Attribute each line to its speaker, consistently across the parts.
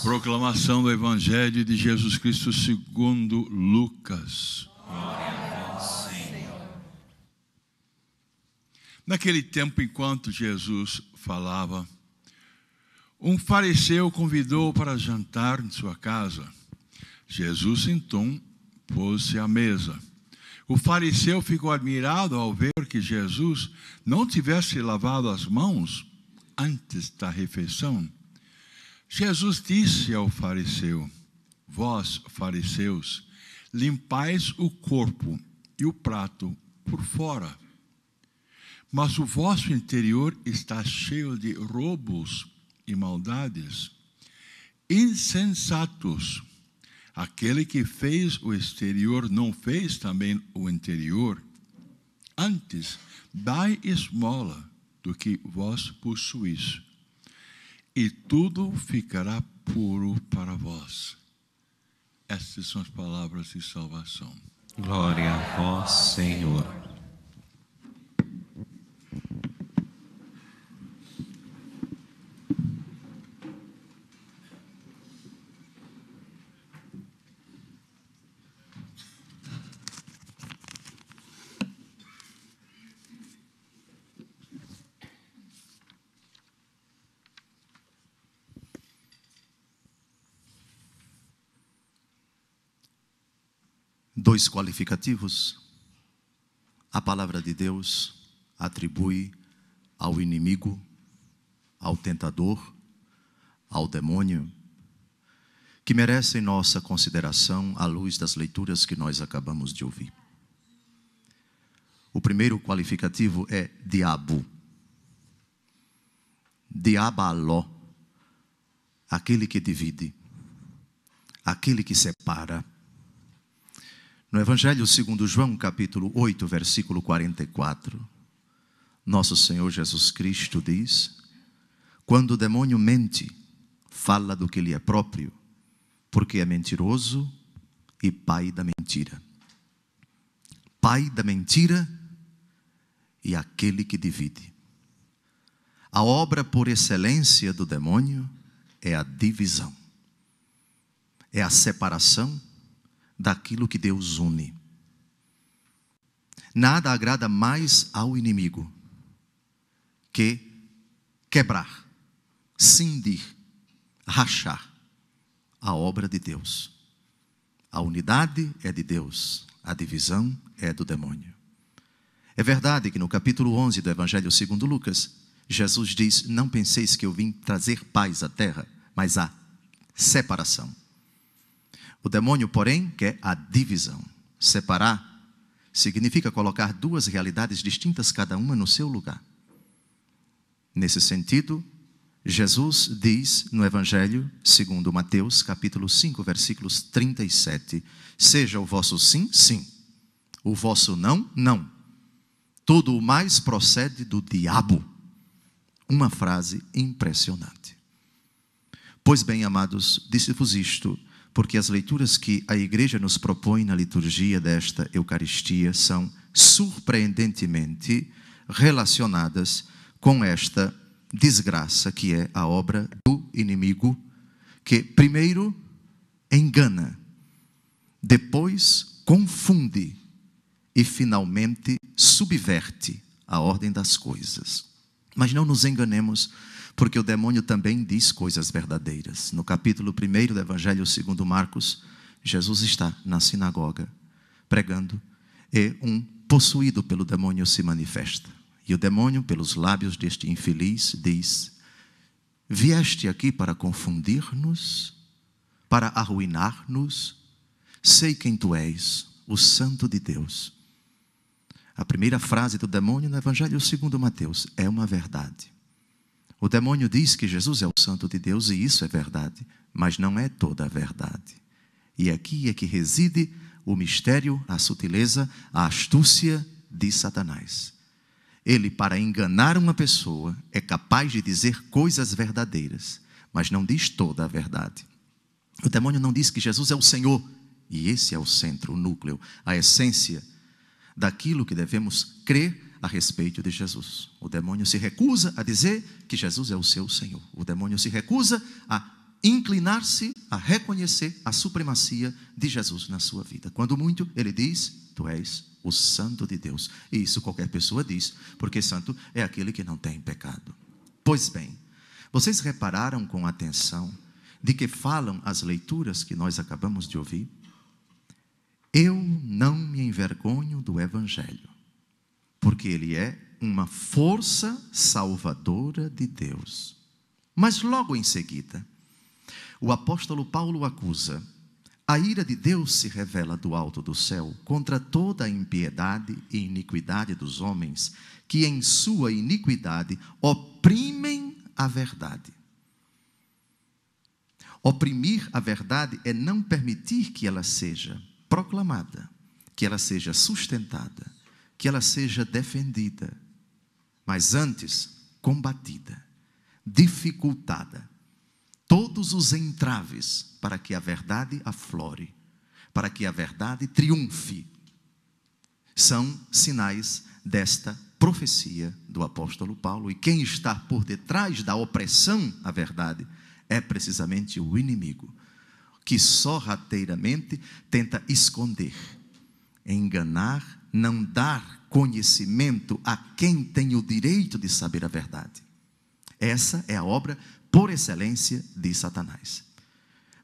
Speaker 1: Proclamação do Evangelho de Jesus Cristo segundo Lucas.
Speaker 2: Glória a vós, Senhor.
Speaker 1: Naquele tempo, enquanto Jesus falava, um fariseu convidou-o para jantar em sua casa. Jesus, então, pôs-se à mesa. O fariseu ficou admirado ao ver que Jesus não tivesse lavado as mãos antes da refeição. Jesus disse ao fariseu: vós, fariseus, limpais o corpo e o prato por fora, mas o vosso interior está cheio de roubos e maldades. Insensatos! Aquele que fez o exterior não fez também o interior? Antes, dai esmola do que vós possuís, e tudo ficará puro para vós. Estas são as palavras de salvação.
Speaker 2: Glória a vós, Senhor.
Speaker 3: Dois qualificativos a palavra de Deus atribui ao inimigo, ao tentador, ao demônio, que merecem nossa consideração à luz das leituras que nós acabamos de ouvir. O primeiro qualificativo é diabo, diabaló, aquele que divide, aquele que separa. No Evangelho segundo João, capítulo 8, versículo 44, nosso Senhor Jesus Cristo diz: quando o demônio mente, fala do que lhe é próprio, porque é mentiroso e pai da mentira. Pai da mentira e aquele que divide. A obra por excelência do demônio é a divisão, é a separação daquilo que Deus une. Nada agrada mais ao inimigo que quebrar, cindir, rachar a obra de Deus. A unidade é de Deus, a divisão é do demônio. É verdade que no capítulo 11 do Evangelho segundo Lucas, Jesus diz: não penseis que eu vim trazer paz à terra, mas a separação. O demônio, porém, quer a divisão. Separar significa colocar duas realidades distintas, cada uma no seu lugar. Nesse sentido, Jesus diz no Evangelho segundo Mateus, capítulo 5, versículos 37, seja o vosso sim, sim, o vosso não, não. Tudo o mais procede do diabo. Uma frase impressionante. Pois bem, amados, disse-vos isto, porque as leituras que a igreja nos propõe na liturgia desta Eucaristia são surpreendentemente relacionadas com esta desgraça que é a obra do inimigo, que primeiro engana, depois confunde e finalmente subverte a ordem das coisas. Mas não nos enganemos, porque o demônio também diz coisas verdadeiras. No capítulo 1 do Evangelho segundo Marcos, Jesus está na sinagoga pregando e um possuído pelo demônio se manifesta. E o demônio, pelos lábios deste infeliz, diz: vieste aqui para confundir-nos, para arruinar-nos? Sei quem tu és, o Santo de Deus. A primeira frase do demônio no Evangelho segundo Mateus é uma verdade. O demônio diz que Jesus é o Santo de Deus, e isso é verdade, mas não é toda a verdade. E aqui é que reside o mistério, a sutileza, a astúcia de Satanás. Ele, para enganar uma pessoa, é capaz de dizer coisas verdadeiras, mas não diz toda a verdade. O demônio não diz que Jesus é o Senhor, e esse é o centro, o núcleo, a essência daquilo que devemos crer a respeito de Jesus. O demônio se recusa a dizer que Jesus é o seu Senhor. O demônio se recusa a inclinar-se a reconhecer a supremacia de Jesus na sua vida. Quando muito, ele diz: tu és o Santo de Deus. E isso qualquer pessoa diz, porque santo é aquele que não tem pecado. Pois bem, vocês repararam com atenção de que falam as leituras que nós acabamos de ouvir? Eu não me envergonho do Evangelho, porque ele é uma força salvadora de Deus. Mas logo em seguida, o apóstolo Paulo acusa: a ira de Deus se revela do alto do céu contra toda a impiedade e iniquidade dos homens, que em sua iniquidade oprimem a verdade. Oprimir a verdade é não permitir que ela seja proclamada, que ela seja sustentada, que ela seja defendida, mas antes combatida, dificultada. Todos os entraves para que a verdade aflore, para que a verdade triunfe, são sinais desta profecia do apóstolo Paulo. E quem está por detrás da opressão à verdade é precisamente o inimigo, que sorrateiramente tenta esconder, enganar, não dar conhecimento a quem tem o direito de saber a verdade. Essa é a obra por excelência de Satanás.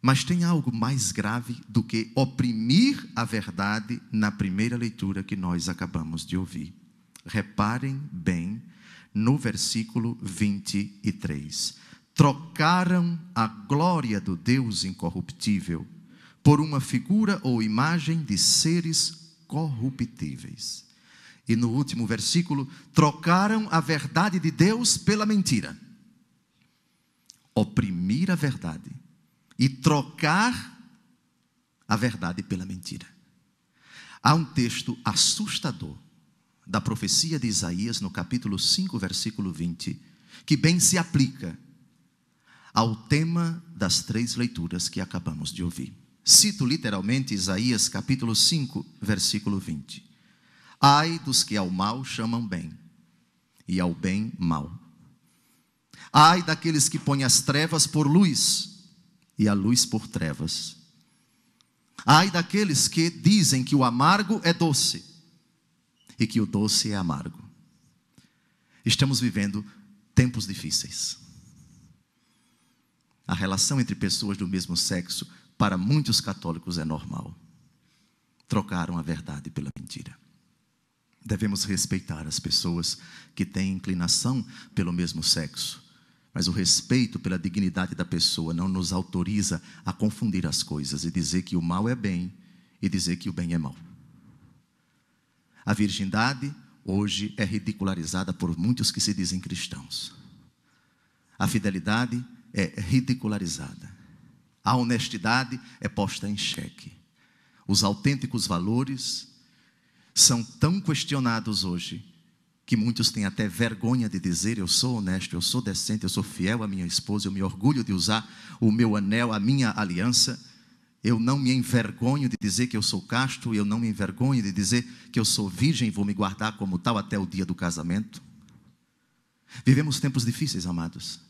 Speaker 3: Mas tem algo mais grave do que oprimir a verdade na primeira leitura que nós acabamos de ouvir. Reparem bem no versículo 23. Trocaram a glória do Deus incorruptível por uma figura ou imagem de seres corruptíveis. E no último versículo, trocaram a verdade de Deus pela mentira. Oprimir a verdade e trocar a verdade pela mentira. Há um texto assustador da profecia de Isaías, no capítulo 5, versículo 20, que bem se aplica ao tema das 3 leituras que acabamos de ouvir. Cito literalmente Isaías capítulo 5, versículo 20. Ai dos que ao mal chamam bem, e ao bem mal. Ai daqueles que põem as trevas por luz, e a luz por trevas. Ai daqueles que dizem que o amargo é doce, e que o doce é amargo. Estamos vivendo tempos difíceis. A relação entre pessoas do mesmo sexo, para muitos católicos, é normal. Trocaram a verdade pela mentira. Devemos respeitar as pessoas que têm inclinação pelo mesmo sexo, mas o respeito pela dignidade da pessoa não nos autoriza a confundir as coisas e dizer que o mal é bem e dizer que o bem é mal. A virgindade hoje é ridicularizada por muitos que se dizem cristãos. A fidelidade é ridicularizada. A honestidade é posta em xeque. Os autênticos valores são tão questionados hoje que muitos têm até vergonha de dizer: eu sou honesto, eu sou decente, eu sou fiel à minha esposa, eu me orgulho de usar o meu anel, a minha aliança. Eu não me envergonho de dizer que eu sou casto, eu não me envergonho de dizer que eu sou virgem e vou me guardar como tal até o dia do casamento. Vivemos tempos difíceis, amados.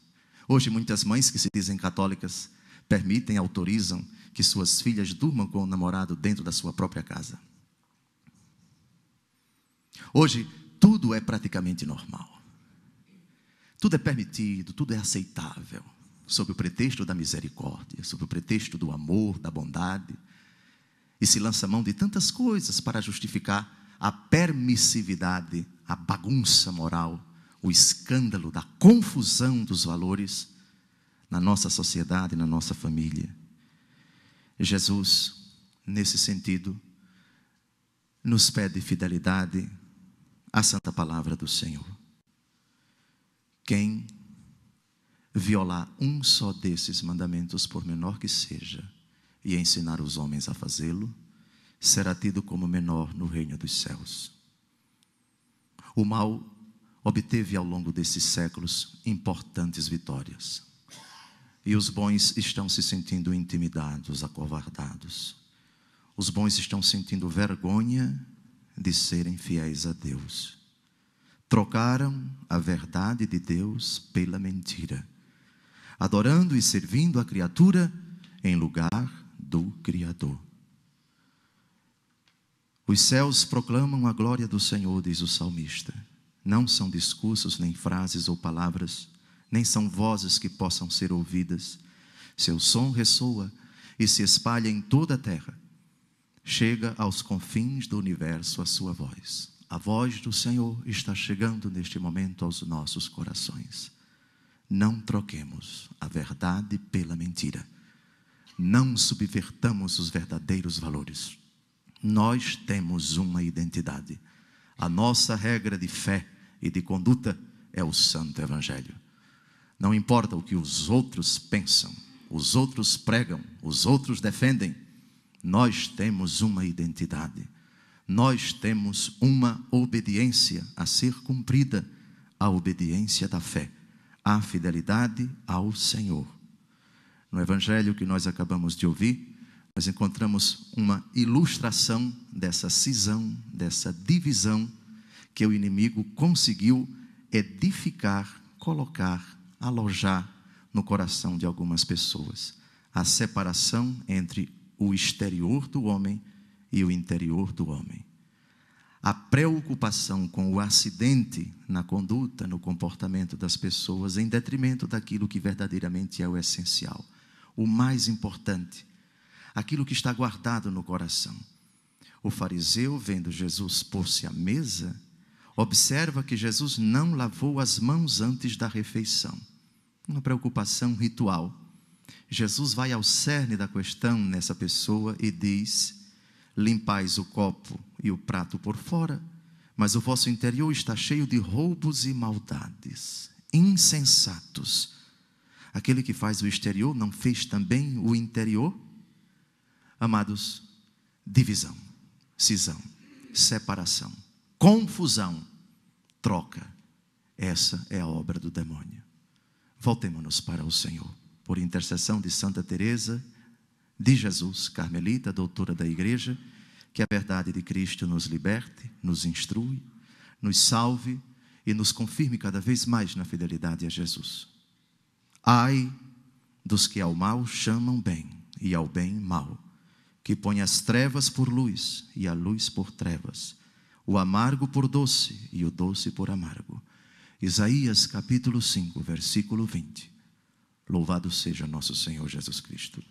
Speaker 3: Hoje muitas mães que se dizem católicas permitem, autorizam que suas filhas durmam com o namorado dentro da sua própria casa. Hoje tudo é praticamente normal. Tudo é permitido, tudo é aceitável, sob o pretexto da misericórdia, sob o pretexto do amor, da bondade. E se lança mão de tantas coisas para justificar a permissividade, a bagunça moral, o escândalo da confusão dos valores na nossa sociedade, na nossa família. Jesus, nesse sentido, nos pede fidelidade à santa palavra do Senhor. Quem violar um só desses mandamentos, por menor que seja, e ensinar os homens a fazê-lo, será tido como menor no reino dos céus. O mal obteve ao longo desses séculos importantes vitórias. E os bons estão se sentindo intimidados, acovardados. Os bons estão sentindo vergonha de serem fiéis a Deus. Trocaram a verdade de Deus pela mentira. adorando e servindo a criatura em lugar do Criador. Os céus proclamam a glória do Senhor, diz o salmista. Não são discursos, nem frases ou palavras, nem são vozes que possam ser ouvidas. Seu som ressoa e se espalha em toda a terra. Chega aos confins do universo a sua voz. A voz do Senhor está chegando neste momento aos nossos corações. Não troquemos a verdade pela mentira. Não subvertamos os verdadeiros valores. Nós temos uma identidade. A nossa regra de fé e de conduta é o Santo Evangelho. Não importa o que os outros pensam, os outros pregam, os outros defendem. Nós temos uma identidade. Nós temos uma obediência a ser cumprida, a obediência da fé, a fidelidade ao Senhor. No Evangelho que nós acabamos de ouvir, nós encontramos uma ilustração dessa cisão, dessa divisão que o inimigo conseguiu edificar, colocar, alojar no coração de algumas pessoas. A separação entre o exterior do homem e o interior do homem. A preocupação com o acidente na conduta, no comportamento das pessoas, em detrimento daquilo que verdadeiramente é o essencial, o mais importante, aquilo que está guardado no coração. O fariseu, vendo Jesus pôr-se à mesa, observa que Jesus não lavou as mãos antes da refeição. Uma preocupação ritual. Jesus vai ao cerne da questão nessa pessoa e diz: limpais o copo e o prato por fora, mas o vosso interior está cheio de roubos e maldades. Insensatos. Aquele que faz o exterior não fez também o interior? Amados, divisão, cisão, separação, confusão, troca. Essa é a obra do demônio. Voltemo-nos para o Senhor. Por intercessão de Santa Teresa de Jesus, carmelita, doutora da igreja, que a verdade de Cristo nos liberte, nos instrui, nos salve e nos confirme cada vez mais na fidelidade a Jesus. Ai dos que ao mal chamam bem e ao bem mal, que põe as trevas por luz e a luz por trevas, o amargo por doce e o doce por amargo. Isaías capítulo 5, versículo 20. Louvado seja nosso Senhor Jesus Cristo.